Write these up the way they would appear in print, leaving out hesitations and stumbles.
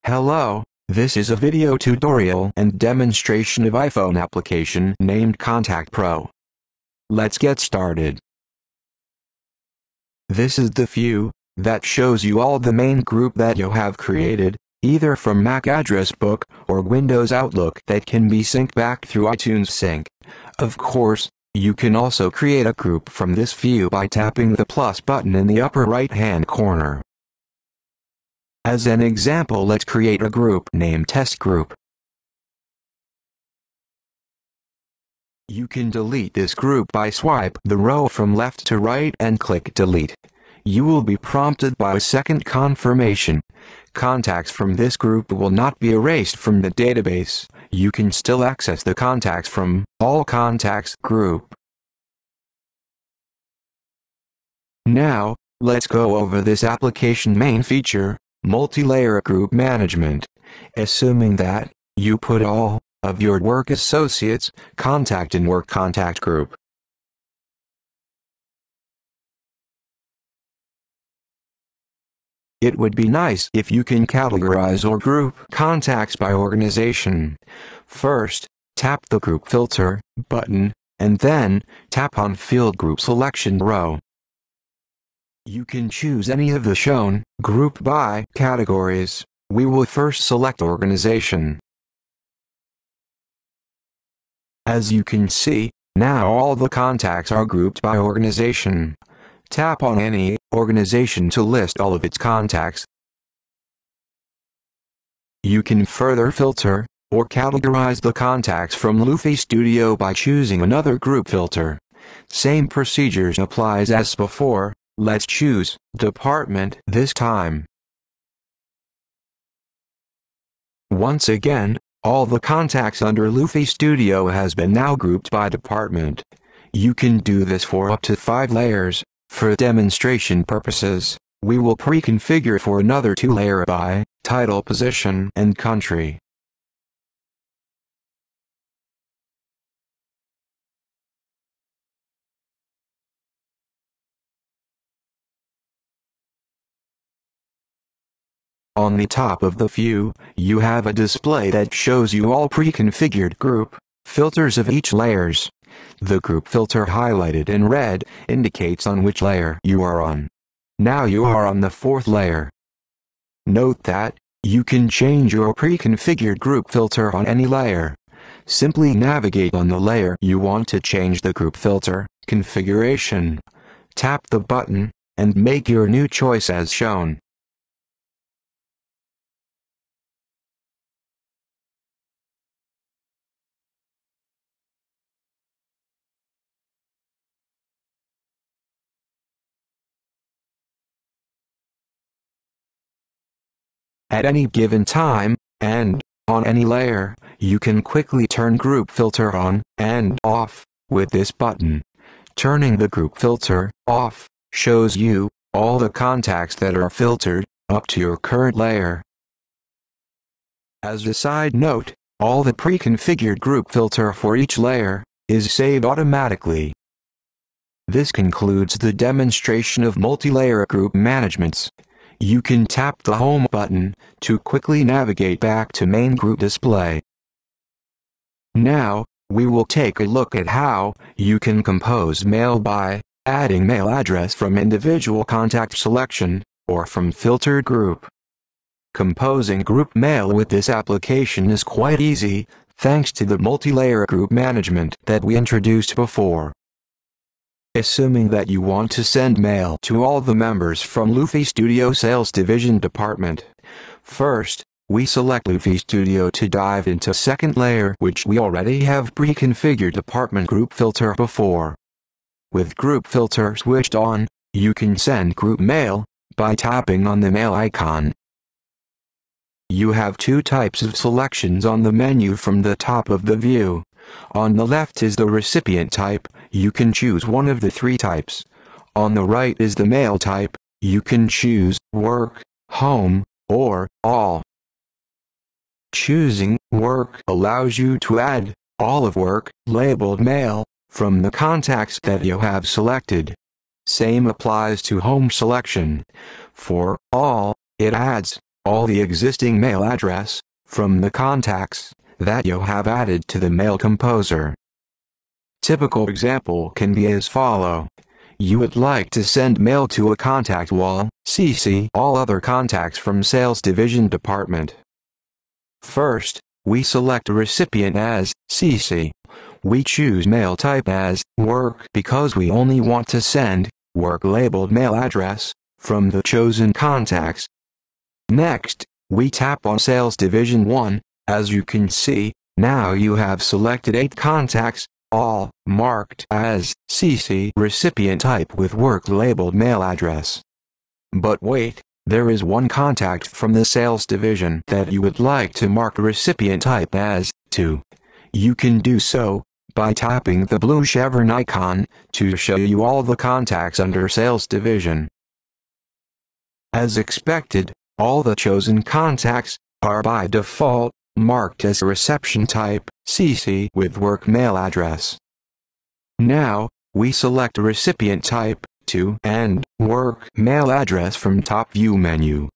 Hello, this is a video tutorial and demonstration of iPhone application named ContactPro. Let's get started. This is the view that shows you all the main group that you have created, either from Mac address book or Windows Outlook that can be synced back through iTunes Sync. Of course, you can also create a group from this view by tapping the plus button in the upper right-hand corner. As an example, let's create a group named Test Group. You can delete this group by swipe the row from left to right and click Delete. You will be prompted by a second confirmation. Contacts from this group will not be erased from the database. You can still access the contacts from All Contacts group. Now, let's go over this application main feature, multi-layer group management. Assuming that you put all of your work associates contact in work contact group. It would be nice if you can categorize or group contacts by organization. First, tap the Group Filter button, and then tap on Field Group Selection row. You can choose any of the shown group by categories. We will first select organization. As you can see, now all the contacts are grouped by organization. Tap on any organization to list all of its contacts. You can further filter or categorize the contacts from Luffy Studio by choosing another group filter. Same procedures applies as before. Let's choose Department this time. Once again, all the contacts under Luffy Studio has been now grouped by department. You can do this for up to 5 layers. For demonstration purposes, we will pre-configure for another 2 layer by title, position, and country. On the top of the view, you have a display that shows you all pre-configured group filters of each layers. The group filter highlighted in red indicates on which layer you are on. Now you are on the 4th layer. Note that you can change your pre-configured group filter on any layer. Simply navigate on the layer you want to change the group filter configuration. Tap the button and make your new choice as shown. At any given time, and on any layer, you can quickly turn group filter on and off with this button. Turning the group filter off shows you all the contacts that are filtered up to your current layer. As a side note, all the pre-configured group filter for each layer is saved automatically. This concludes the demonstration of multi-layer group managements. You can tap the Home button to quickly navigate back to main group display. Now, we will take a look at how you can compose mail by adding mail address from individual contact selection or from filtered group. Composing group mail with this application is quite easy, thanks to the multi-layer group management that we introduced before. Assuming that you want to send mail to all the members from Luffy Studio Sales Division Department. First, we select Luffy Studio to dive into 2nd layer, which we already have pre-configured department group filter before. With group filter switched on, you can send group mail by tapping on the mail icon. You have 2 types of selections on the menu from the top of the view. On the left is the recipient type. You can choose one of the 3 types. On the right is the mail type. You can choose work, home, or all. Choosing work allows you to add all of work labeled mail from the contacts that you have selected. Same applies to home selection. For all, it adds all the existing mail address from the contacts that you have added to the Mail Composer. Typical example can be as follow. You would like to send mail to a contact wall, CC all other contacts from Sales Division Department. First, we select a recipient as CC. We choose mail type as work because we only want to send work labeled mail address from the chosen contacts. Next, we tap on Sales Division 1. As you can see, now you have selected 8 contacts, all marked as CC recipient type with work labeled mail address. But wait, there is one contact from the Sales Division that you would like to mark recipient type as to. You can do so by tapping the blue chevron icon to show you all the contacts under Sales Division. As expected, all the chosen contacts are by default marked as reception type CC with work mail address. Now, we select recipient type to and work mail address from top view menu.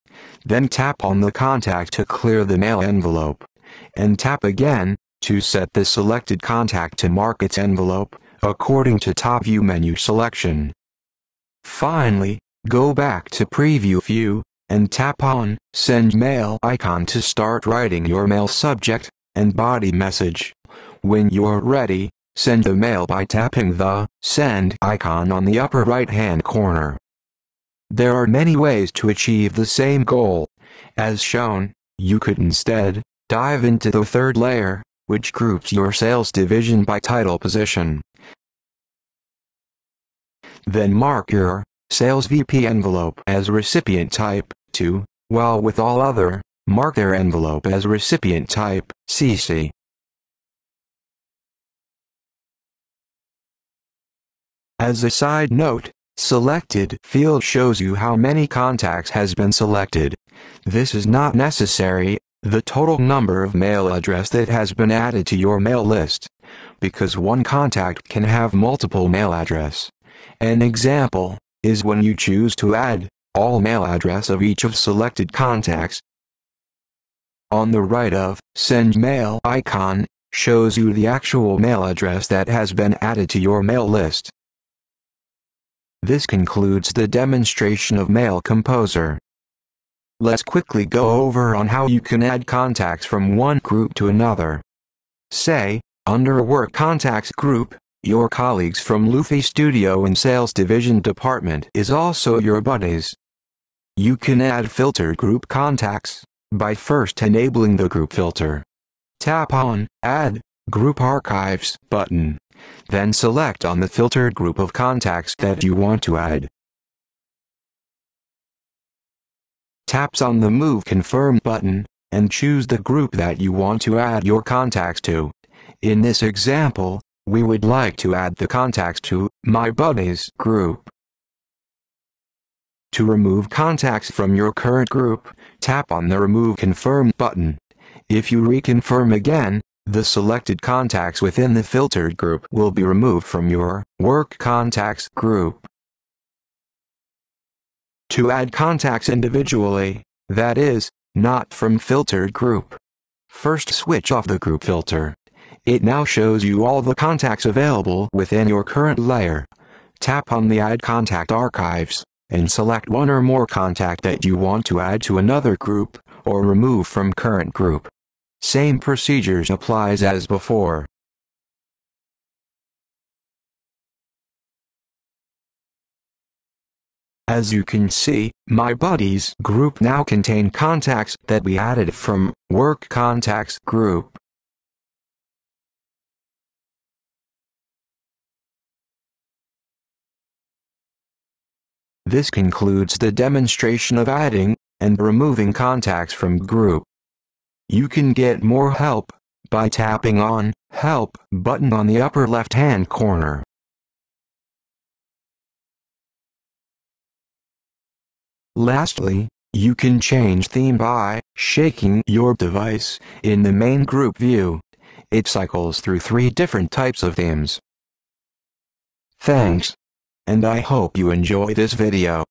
Then tap on the contact to clear the mail envelope, and tap again to set the selected contact to mark its envelope according to top view menu selection. Finally, go back to preview view and tap on Send Mail icon to start writing your mail subject and body message. When you're ready, send the mail by tapping the Send icon on the upper right-hand corner. There are many ways to achieve the same goal. As shown, you could instead dive into the third layer, which groups your sales division by title position. Then mark your Sales VP envelope as recipient type to, while with all other, mark their envelope as recipient type CC. As a side note, Selected field shows you how many contacts has been selected. This is not necessary, the total number of mail address that has been added to your mail list, because one contact can have multiple mail address. An example is when you choose to add all mail address of each of selected contacts. On the right of Send Mail icon shows you the actual mail address that has been added to your mail list. This concludes the demonstration of Mail Composer. Let's quickly go over on how you can add contacts from one group to another. Say, under a Work Contacts group, your colleagues from Luffy Studio and Sales Division Department is also your buddies. You can add filtered group contacts by first enabling the group filter. Tap on Add Group Archives button. Then select on the filtered group of contacts that you want to add. Taps on the Move Confirm button, and choose the group that you want to add your contacts to. In this example, we would like to add the contacts to My Buddies group. To remove contacts from your current group, tap on the Remove Confirm button. If you reconfirm again, the selected contacts within the filtered group will be removed from your Work Contacts group. To add contacts individually, that is, not from filtered group, first switch off the group filter. It now shows you all the contacts available within your current layer. Tap on the Add Contact Archives, and select one or more contact that you want to add to another group, or remove from current group. Same procedures applies as before. As you can see, My Buddies group now contain contacts that we added from Work Contacts group. This concludes the demonstration of adding and removing contacts from group. You can get more help by tapping on Help button on the upper left-hand corner. Lastly, you can change theme by shaking your device in the main group view. It cycles through 3 different types of themes. Thanks, and I hope you enjoy this video.